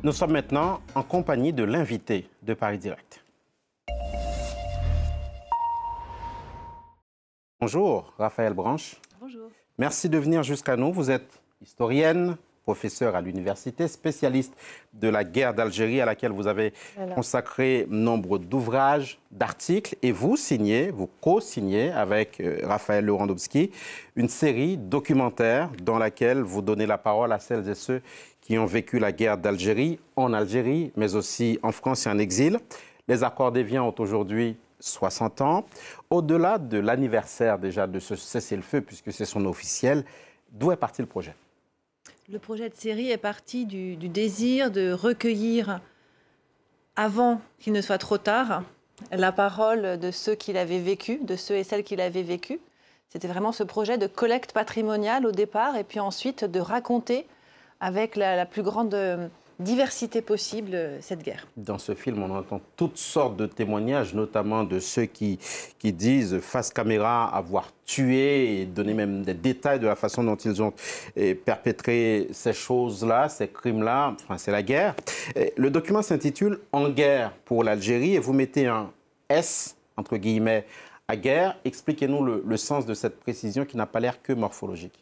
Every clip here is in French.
Nous sommes maintenant en compagnie de l'invité de Paris Direct. Bonjour, Raphaëlle Branche. Bonjour. Merci de venir jusqu'à nous. Vous êtes historienne, professeure à l'université, spécialiste de la guerre d'Algérie à laquelle vous avez consacré nombre d'ouvrages, d'articles. Et vous co-signez avec Raphaël Lewandowski une série documentaire dans laquelle vous donnez la parole à celles et ceux qui ont vécu la guerre d'Algérie, en Algérie, mais aussi en France et en exil. Les accords d'Évian ont aujourd'hui 60 ans. Au-delà de l'anniversaire déjà de ce cessez-le-feu, puisque c'est son officiel, d'où est parti le projet? Le projet de série est parti du désir de recueillir, avant qu'il ne soit trop tard, la parole de ceux qui l'avaient vécu, de ceux et celles qui l'avaient vécu. C'était vraiment ce projet de collecte patrimoniale au départ, et puis ensuite de raconter avec la plus grande diversité possible cette guerre. Dans ce film, on entend toutes sortes de témoignages, notamment de ceux qui disent face caméra avoir tué et donné même des détails de la façon dont ils ont perpétré ces choses-là, ces crimes-là. Enfin, c'est la guerre. Le document s'intitule « En guerre pour l'Algérie » et vous mettez un S, entre guillemets, à guerre. Expliquez-nous le sens de cette précision qui n'a pas l'air que morphologique.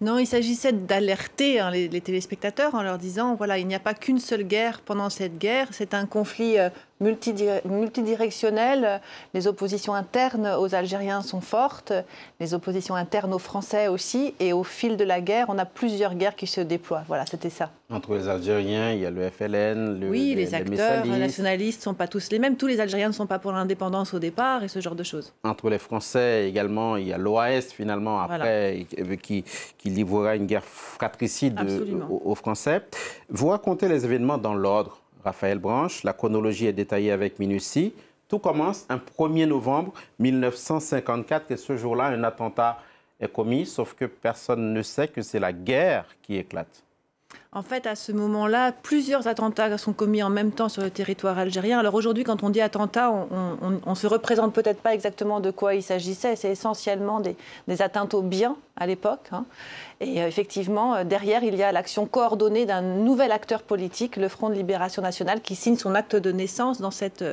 Non, il s'agissait d'alerter les téléspectateurs en leur disant, voilà, il n'y a pas qu'une seule guerre pendant cette guerre, c'est un conflit multidirectionnel, les oppositions internes aux Algériens sont fortes, les oppositions internes aux Français aussi, et au fil de la guerre, on a plusieurs guerres qui se déploient. Voilà, c'était ça. Entre les Algériens, il y a le FLN, les acteurs nationalistes ne sont pas tous les mêmes, tous les Algériens ne sont pas pour l'indépendance au départ, et ce genre de choses. Entre les Français également, il y a l'OAS finalement, après, voilà, qui livrera une guerre fratricide aux Français. Vous racontez les événements dans l'ordre, Raphaëlle Branche. La chronologie est détaillée avec minutie. Tout commence un 1er novembre 1954 et ce jour-là, un attentat est commis, sauf que personne ne sait que c'est la guerre qui éclate. En fait, à ce moment-là, plusieurs attentats sont commis en même temps sur le territoire algérien. Alors aujourd'hui, quand on dit attentat, on ne se représente peut-être pas exactement de quoi il s'agissait. C'est essentiellement des atteintes aux biens à l'époque. Et effectivement, derrière, il y a l'action coordonnée d'un nouvel acteur politique, le Front de Libération Nationale, qui signe son acte de naissance dans cette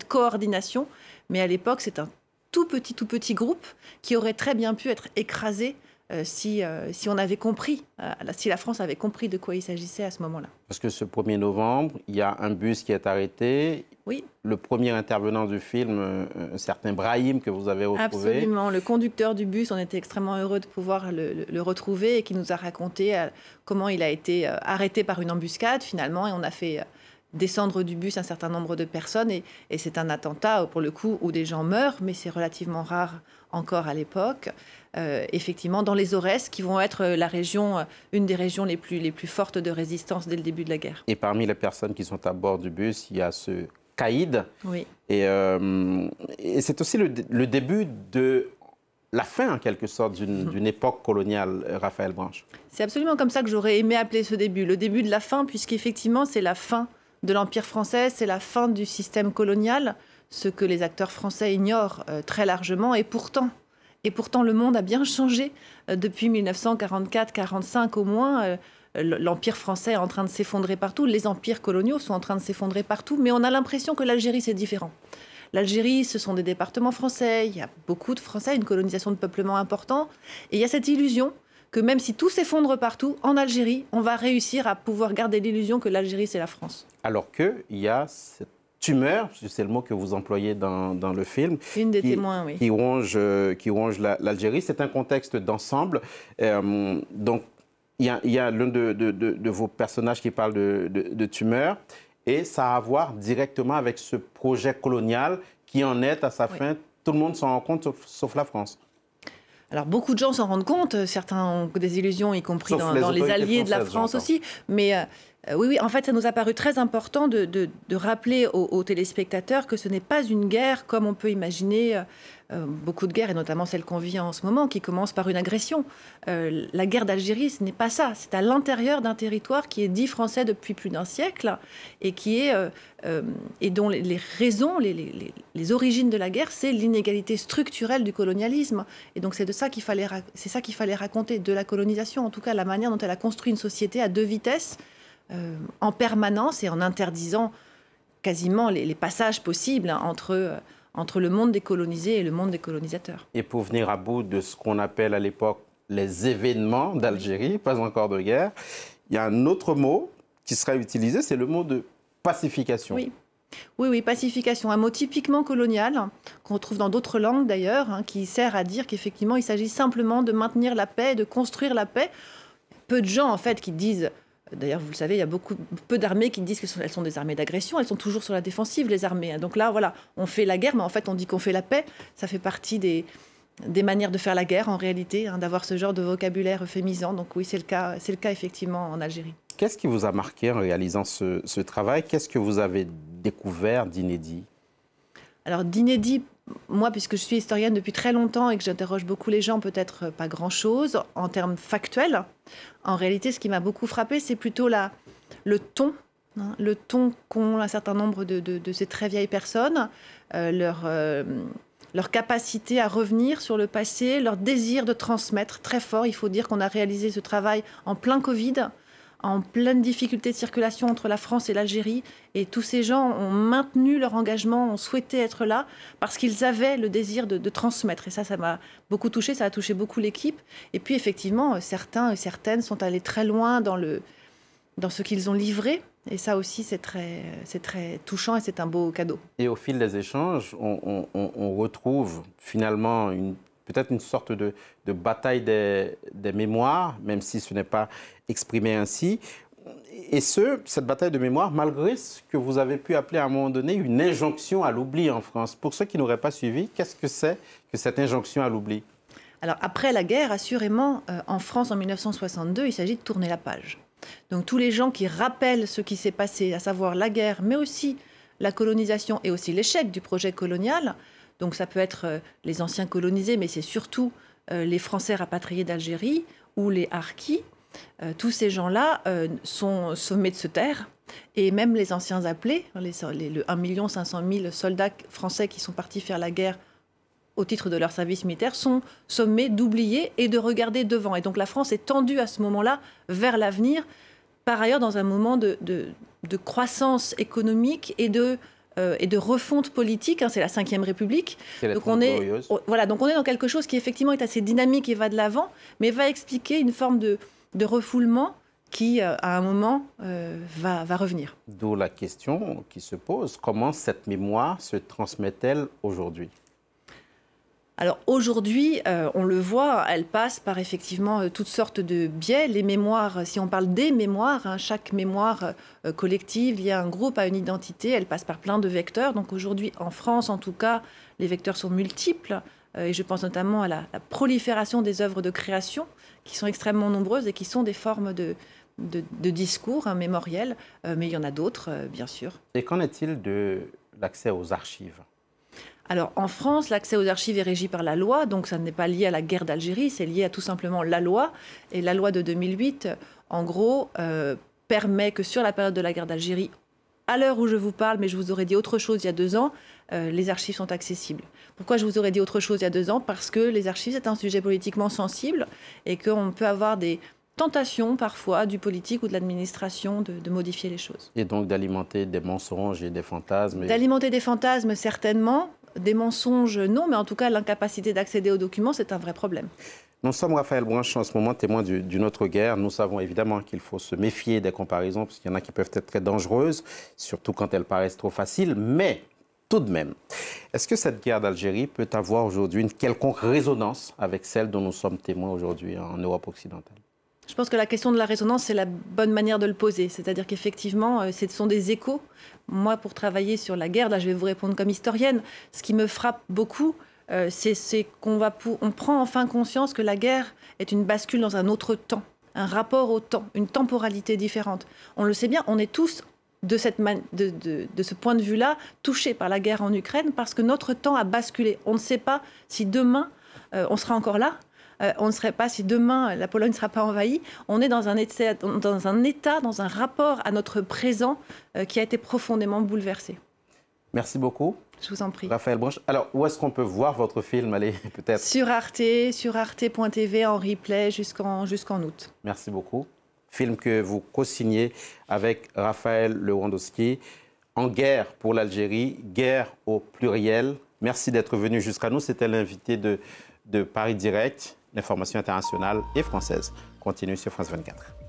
coordination. Mais à l'époque, c'est un tout petit groupe qui aurait très bien pu être écrasé si on avait compris, si la France avait compris de quoi il s'agissait à ce moment-là. Parce que ce 1er novembre, il y a un bus qui est arrêté. Oui. Le premier intervenant du film, un certain Brahim, que vous avez retrouvé. Absolument. Le conducteur du bus, on était extrêmement heureux de pouvoir le retrouver et qui nous a raconté comment il a été arrêté par une embuscade, finalement, et on a fait descendre du bus un certain nombre de personnes. Et c'est un attentat, pour le coup, où des gens meurent, mais c'est relativement rare encore à l'époque. Effectivement, dans les Aurès, qui vont être une des régions les plus fortes de résistance dès le début de la guerre. Et parmi les personnes qui sont à bord du bus, il y a ce caïd. Oui. Et c'est aussi le début de la fin, en quelque sorte, d'une époque coloniale, Raphaëlle Branche. C'est absolument comme ça que j'aurais aimé appeler ce début. Le début de la fin, puisqu'effectivement, c'est la fin de l'Empire français, c'est la fin du système colonial, ce que les acteurs français ignorent très largement. Et pourtant, le monde a bien changé depuis 1944-45 au moins. L'Empire français est en train de s'effondrer partout. Les empires coloniaux sont en train de s'effondrer partout. Mais on a l'impression que l'Algérie, c'est différent. L'Algérie, ce sont des départements français. Il y a beaucoup de Français, une colonisation de peuplement important. Et il y a cette illusion que même si tout s'effondre partout, en Algérie, on va réussir à pouvoir garder l'illusion que l'Algérie, c'est la France. Alors qu'il y a cette tumeur, c'est le mot que vous employez dans le film, une des témoins, oui, qui ronge l'Algérie. C'est un contexte d'ensemble. Donc, il y a l'un de vos personnages qui parle de tumeur, et ça a à voir directement avec ce projet colonial qui en est à sa fin. Tout le monde s'en rend compte, sauf la France. Alors, beaucoup de gens s'en rendent compte. Certains ont des illusions, y compris dans les alliés de la France aussi. Mais oui, en fait, ça nous a paru très important de rappeler aux téléspectateurs que ce n'est pas une guerre comme on peut imaginer beaucoup de guerres, et notamment celle qu'on vit en ce moment, qui commence par une agression. La guerre d'Algérie, ce n'est pas ça. C'est à l'intérieur d'un territoire qui est dit français depuis plus d'un siècle et et dont les raisons, les origines de la guerre, c'est l'inégalité structurelle du colonialisme. Et donc c'est ça qu'il fallait raconter, de la colonisation, en tout cas la manière dont elle a construit une société à deux vitesses, en permanence et en interdisant quasiment les passages possibles entre le monde décolonisé et le monde des colonisateurs. Et pour venir à bout de ce qu'on appelle à l'époque les événements d'Algérie, pas encore de guerre, il y a un autre mot qui sera utilisé, c'est le mot de pacification. Oui. Oui, pacification, un mot typiquement colonial, qu'on retrouve dans d'autres langues d'ailleurs, qui sert à dire qu'effectivement il s'agit simplement de maintenir la paix, de construire la paix. Peu de gens en fait qui disent, d'ailleurs vous le savez, il y a peu d'armées qui disent qu'elles sont des armées d'agression, elles sont toujours sur la défensive les armées. Donc là voilà, on fait la guerre mais en fait on dit qu'on fait la paix, ça fait partie des manières de faire la guerre en réalité, d'avoir ce genre de vocabulaire euphémisant. Donc oui, c'est le cas effectivement en Algérie. Qu'est-ce qui vous a marqué en réalisant ce travail? Qu'est-ce que vous avez découvert d'inédit? Alors d'inédit, moi, puisque je suis historienne depuis très longtemps et que j'interroge beaucoup les gens, peut-être pas grand-chose en termes factuels. En réalité, ce qui m'a beaucoup frappé, c'est plutôt le ton. Le ton qu'ont un certain nombre de ces très vieilles personnes, leur capacité à revenir sur le passé, leur désir de transmettre très fort. Il faut dire qu'on a réalisé ce travail en plein Covid, en pleine difficulté de circulation entre la France et l'Algérie. Et tous ces gens ont maintenu leur engagement, ont souhaité être là parce qu'ils avaient le désir de transmettre. Et ça m'a beaucoup touchée, ça a touché beaucoup l'équipe. Et puis effectivement, certains et certaines sont allés très loin dans ce qu'ils ont livré. Et ça aussi, c'est très touchant et c'est un beau cadeau. Et au fil des échanges, on retrouve finalement peut-être une sorte de bataille des mémoires, même si ce n'est pas exprimé ainsi. Et cette bataille de mémoire, malgré ce que vous avez pu appeler à un moment donné une injonction à l'oubli en France. Pour ceux qui n'auraient pas suivi, qu'est-ce que c'est que cette injonction à l'oubli? Alors, après la guerre, assurément, en France, en 1962, il s'agit de tourner la page. Donc, tous les gens qui rappellent ce qui s'est passé, à savoir la guerre, mais aussi la colonisation et aussi l'échec du projet colonial. Donc, ça peut être les anciens colonisés, mais c'est surtout les Français rapatriés d'Algérie ou les harkis. Tous ces gens-là sont sommés de se taire. Et même les anciens appelés, le 1 500 000 soldats français qui sont partis faire la guerre au titre de leur service militaire, sont sommés d'oublier et de regarder devant. Et donc la France est tendue à ce moment-là vers l'avenir, par ailleurs dans un moment de croissance économique et de refonte politique. C'est la Ve République. Donc on est dans quelque chose qui effectivement est assez dynamique et va de l'avant, mais va expliquer une forme de refoulement qui, à un moment, va revenir. D'où la question qui se pose, comment cette mémoire se transmet-elle aujourd'hui? Alors aujourd'hui, on le voit, elle passe par effectivement toutes sortes de biais. Les mémoires, si on parle des mémoires, chaque mémoire collective liée à un groupe, à une identité, elle passe par plein de vecteurs. Donc aujourd'hui, en France en tout cas, les vecteurs sont multiples. Et je pense notamment à la prolifération des œuvres de création qui sont extrêmement nombreuses et qui sont des formes de discours mémoriels. Mais il y en a d'autres, bien sûr. Et qu'en est-il de l'accès aux archives ? Alors, en France, l'accès aux archives est régi par la loi, donc ça n'est pas lié à la guerre d'Algérie, c'est lié à tout simplement la loi. Et la loi de 2008, en gros, permet que sur la période de la guerre d'Algérie, à l'heure où je vous parle, mais je vous aurais dit autre chose il y a 2 ans, les archives sont accessibles. Pourquoi je vous aurais dit autre chose il y a 2 ans? Parce que les archives, c'est un sujet politiquement sensible et qu'on peut avoir des tentation parfois du politique ou de l'administration de modifier les choses. Et donc d'alimenter des mensonges et des fantasmes. D'alimenter des fantasmes, certainement. Des mensonges, non, mais en tout cas, l'incapacité d'accéder aux documents, c'est un vrai problème. Nous sommes, Raphaël Branche, en ce moment témoins d'une autre guerre. Nous savons évidemment qu'il faut se méfier des comparaisons, parce qu'il y en a qui peuvent être très dangereuses, surtout quand elles paraissent trop faciles. Mais tout de même, est-ce que cette guerre d'Algérie peut avoir aujourd'hui une quelconque résonance avec celle dont nous sommes témoins aujourd'hui en Europe occidentale ? Je pense que la question de la résonance, c'est la bonne manière de le poser. C'est-à-dire qu'effectivement, ce sont des échos. Moi, pour travailler sur la guerre, là, je vais vous répondre comme historienne. Ce qui me frappe beaucoup, c'est qu'on prend enfin conscience que la guerre est une bascule dans un autre temps, un rapport au temps, une temporalité différente. On le sait bien, on est tous, de ce point de vue-là, touchés par la guerre en Ukraine parce que notre temps a basculé. On ne sait pas si demain, on sera encore là. On ne serait pas, si demain la Pologne ne sera pas envahie, on est dans un état, dans un rapport à notre présent qui a été profondément bouleversé. Merci beaucoup. Je vous en prie. Raphaël Branche. Alors, où est-ce qu'on peut voir votre film? Allez, peut-être. Sur Arte, sur arte.tv en replay jusqu'en août. Merci beaucoup. film que vous co-signez avec Raphaël Lewandowski. En guerre pour l'Algérie, guerre au pluriel. Merci d'être venu jusqu'à nous. C'était l'invité de Paris Direct, l'information internationale et française. Continue sur France 24.